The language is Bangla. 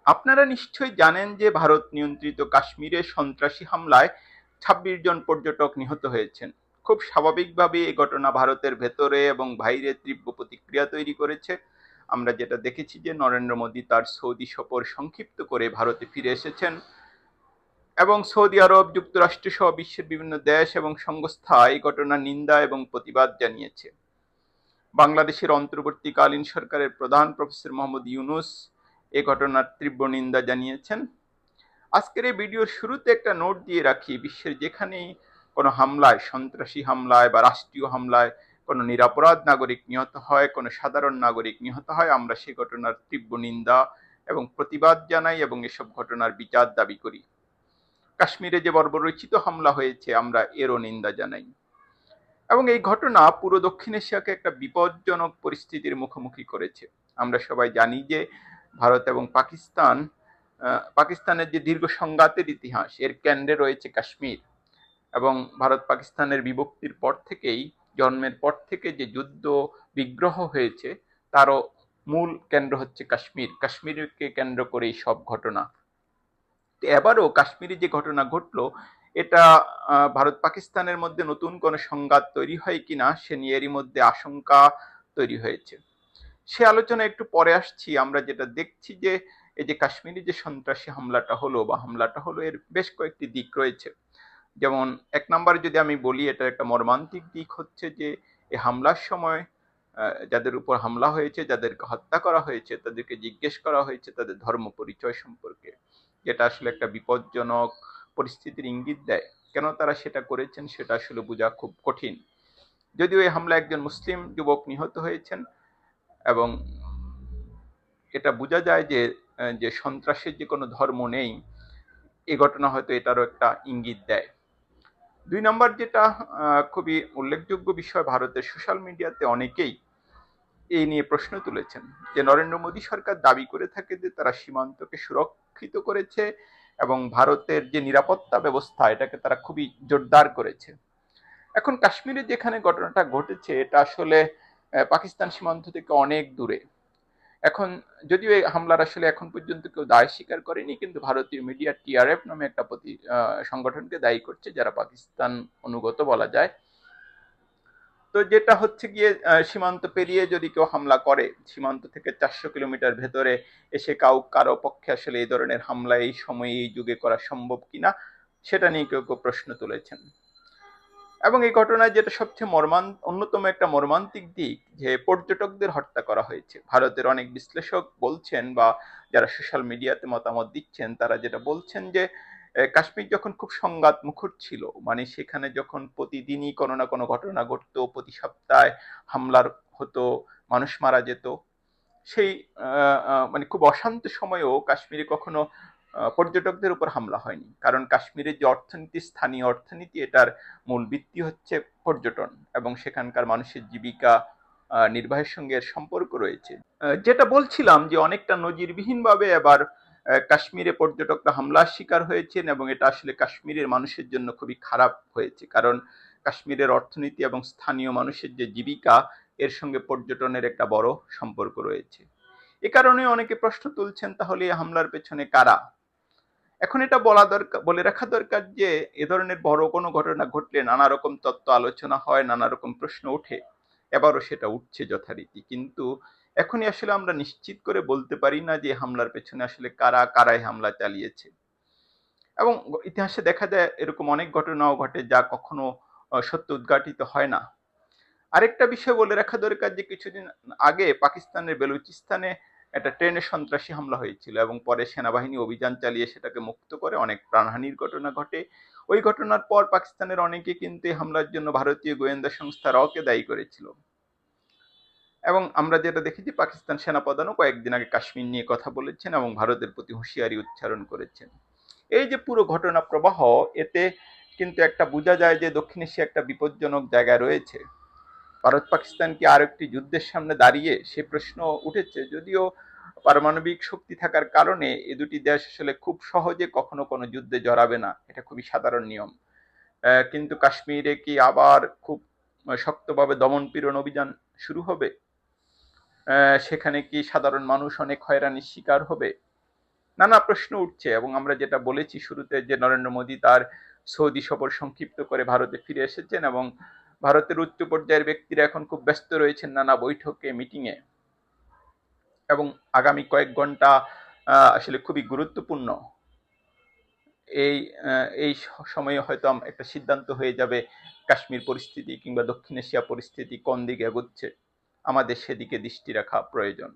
আপনারা নিশ্চয়ই জানেন যে ভারত নিয়ন্ত্রিত কাশ্মীরে সন্ত্রাসী হামলায় ২৬ জন পর্যটক নিহত হয়েছেন। খুব স্বাভাবিকভাবে এই ঘটনা ভারতের ভেতরে এবং বাইরে তীব্র প্রতিক্রিয়া তৈরি করেছে। আমরা যেটা দেখেছি যে নরেন্দ্র মোদী তার সৌদি সফর সংক্ষিপ্ত করে ভারতে ফিরে এসেছেন এবং সৌদি আরব, যুক্তরাষ্ট্র সহ বিশ্বের বিভিন্ন দেশ এবং সংস্থা এই ঘটনার নিন্দা এবং প্রতিবাদ জানিয়েছে। বাংলাদেশের অন্তর্বর্তীকালীন সরকারের প্রধান প্রফেসর মোহাম্মদ ইউনূস এ ঘটনার তীব্র নিন্দা জানিয়েছেন। আজকের এই ভিডিওর শুরুতে একটা নোট দিয়ে রাখি, বিশ্বের যেখানেই কোনো হামলায়, সন্ত্রাসী হামলায় বা রাষ্ট্রীয় হামলায় কোনো নিরপরাধ নাগরিক নিহত হয়, কোনো সাধারণ নাগরিক নিহত হয়, আমরা সেই ঘটনার তীব্র নিন্দা এবং প্রতিবাদ জানাই এবং এসব ঘটনার বিচার দাবি করি। কাশ্মীরে যে বর্বরোচিত হামলা হয়েছে, আমরা এরও নিন্দা জানাই এবং এই ঘটনা পুরো দক্ষিণ এশিয়াকে একটা বিপজ্জনক পরিস্থিতির মুখোমুখি করেছে। আমরা সবাই জানি যে ভারত এবং পাকিস্তানের যে দীর্ঘ সংঘাতের ইতিহাস, এর কেন্দ্রে রয়েছে কাশ্মীর এবং ভারত পাকিস্তানের বিভক্তির পর থেকেই, জন্মের পর থেকে যে যুদ্ধ বিগ্রহ হয়েছে, তারও মূল কেন্দ্র হচ্ছে কাশ্মীর। কাশ্মীরকে কেন্দ্র করেই সব ঘটনা। এবারও কাশ্মীরে যে ঘটনা ঘটলো, এটা ভারত পাকিস্তানের মধ্যে নতুন কোনো সংঘাত তৈরি হয় কিনা সে নিয়ে এরই মধ্যে আশঙ্কা তৈরি হয়েছে। সে আলোচনা একটু পরে আসছি। আমরা যেটা দেখছি যে এই যে কাশ্মীরে যে সন্ত্রাসী হামলাটা হলো এর বেশ কয়েকটি দিক রয়েছে। যেমন এক নম্বরে যদি আমি বলি, এটা একটা মর্মান্তিক দিক হচ্ছে যে এই হামলার সময় যাদের উপর হামলা হয়েছে, যাদেরকে হত্যা করা হয়েছে, তাদেরকে জিজ্ঞেস করা হয়েছে তাদের ধর্ম পরিচয় সম্পর্কে, যেটা আসলে একটা বিপজ্জনক পরিস্থিতির ইঙ্গিত দেয়। কেন তারা সেটা করেছেন সেটা আসলে বোঝা খুব কঠিন। যদিও এই হামলায় একজন মুসলিম যুবক নিহত হয়েছেন এবং এটা বোঝা যায় যে যে সন্ত্রাসের যে কোনো ধর্ম নেই, এই ঘটনা হয়তো এটারও একটা ইঙ্গিত দেয়। দুই নম্বর যেটা খুবই উল্লেখযোগ্য বিষয়, ভারতের সোশ্যাল মিডিয়াতে অনেকেই এই নিয়ে প্রশ্ন তুলেছেন যে নরেন্দ্র মোদী সরকার দাবি করে থাকে যে তারা সীমান্তকে সুরক্ষিত করেছে এবং ভারতের যে নিরাপত্তা ব্যবস্থা এটাকে তারা খুবই জোরদার করেছে। এখন কাশ্মীরে যেখানে ঘটনাটা ঘটেছে, এটা আসলে পাকিস্তান সীমান্ত থেকে অনেক দূরে। এখন যদিও এই হামলার আসলে এখন পর্যন্ত কেউ দায় স্বীকার করেনি, কিন্তু ভারতীয় মিডিয়া টিআরএফ নামে একটা সংগঠনকে দায়ী করছে, যারা পাকিস্তান অনুগত বলা যায়। তো যেটা হচ্ছে গিয়ে সীমান্ত পেরিয়ে যদি কেউ হামলা করে, সীমান্ত থেকে 400 কিলোমিটার ভেতরে এসে কারো পক্ষে আসলে এই ধরনের হামলা এই সময়ে এই যুগে করা সম্ভব কিনা সেটা নিয়ে কেউ কেউ প্রশ্ন তুলেছেন। এবং এই ঘটনায় যেটা সবচেয়ে অন্যতম একটা মর্মান্তিক দিক, যে পর্যটকদের হত্যা করা হয়েছে। ভারতের অনেক বিশ্লেষক বলছেন বা যারা সোশ্যাল মিডিয়াতে মতামত দিচ্ছেন, তারা যেটা বলছেন যে কাশ্মীর যখন খুব সংঘাত মুখর ছিল, মানে সেখানে যখন প্রতিদিনই কোনো না কোনো ঘটনা ঘটতো, প্রতি সপ্তাহে হামলার হতো, মানুষ মারা যেত, সেই মানে খুব অশান্ত সময়েও কাশ্মীরে কখনো পর্যটকদের উপর হামলা হয়নি। কারণ কাশ্মীরের যে অর্থনীতি, স্থানীয় অর্থনীতি, এটার মূল ভিত্তি হচ্ছে পর্যটন এবং সেখানকার মানুষের জীবিকা নির্বাহের সঙ্গে এর সম্পর্ক রয়েছে। যেটা বলছিলাম যে অনেকটা নজিরবিহীনভাবে এবার কাশ্মীরে পর্যটকরা হামলার শিকার হয়েছেন এবং এটা আসলে কাশ্মীরের মানুষের জন্য খুবই খারাপ হয়েছে। কারণ কাশ্মীরের অর্থনীতি এবং স্থানীয় মানুষের যে জীবিকা, এর সঙ্গে পর্যটনের একটা বড় সম্পর্ক রয়েছে। এ কারণে অনেকে প্রশ্ন তুলছেন, তাহলে এই হামলার পেছনে কারা? এখন এটা বলে রাখা দরকার যে এ ধরনের বড় কোনো ঘটনা ঘটলে নানা রকম তত্ত্ব আলোচনা হয়, নানা রকম প্রশ্ন ওঠে। এবারও সেটা উঠছে যথারীতি। কিন্তু এখনই আসলে আমরা নিশ্চিত করে বলতে পারি না যে হামলার পেছনে আসলে কারা হামলা চালিয়েছে। এবং ইতিহাসে দেখা যায় এরকম অনেক ঘটনাও ঘটে যা কখনো সত্য উদ্ঘাটিত হয় না। আরেকটা বিষয় বলে রাখা দরকার যে কিছুদিন আগে পাকিস্তানের বেলুচিস্তানে একটা ট্রেনে সন্ত্রাসী হামলা হয়েছিল এবং পরে সেনাবাহিনী অভিযান চালিয়ে সেটাকে মুক্ত করে, অনেক প্রাণহানির ঘটনা ঘটে। ওই ঘটনার পর পাকিস্তানের অনেকে কিন্তু এই হামলার জন্য ভারতীয় গোয়েন্দা সংস্থা রকে দায়ী করেছিল। এবং আমরা যেটা দেখেছি, পাকিস্তান সেনাপ্রধানও কয়েকদিন আগে কাশ্মীর নিয়ে কথা বলেছেন এবং ভারতের প্রতি হুঁশিয়ারি উচ্চারণ করেছেন। এই যে পুরো ঘটনা প্রবাহ, এতে কিন্তু একটা বোঝা যায় যে দক্ষিণ এশিয়া একটা বিপজ্জনক জায়গায় রয়েছে। ভারত পাকিস্তান কি আর একটি যুদ্ধের সামনে দাঁড়িয়ে, সে প্রশ্ন উঠেছে। যদিও পারমাণবিক শক্তি থাকার কারণে এই দুটি দেশ আসলে খুব সহজে কখনো কোনো যুদ্ধে জড়াবে না, এটা খুবই সাধারণ নিয়ম। কিন্তু কাশ্মীরে কি আবার খুব শক্তভাবে দমন পীড়ন অভিযান শুরু হবে? সেখানে কি সাধারণ মানুষ অনেক হয়রানির শিকার হবে? নানা প্রশ্ন উঠছে এবং আমরা যেটা বলেছি শুরুতে যে নরেন্দ্র মোদী তার সৌদি সফর সংক্ষিপ্ত করে ভারতে ফিরে এসেছেন এবং ভারতের উচ্চ পর্যায়ের ব্যক্তিরা এখন খুব ব্যস্ত রয়েছেন নানা বৈঠকে মিটিংয়ে এবং আগামী কয়েক ঘন্টা আসলে খুবই গুরুত্বপূর্ণ। এই সময়ে হয়তো একটা সিদ্ধান্ত হয়ে যাবে কাশ্মীর পরিস্থিতি কিংবা দক্ষিণ এশিয়া পরিস্থিতি কোন দিকে এগোচ্ছে, আমাদের সেদিকে দৃষ্টি রাখা প্রয়োজন।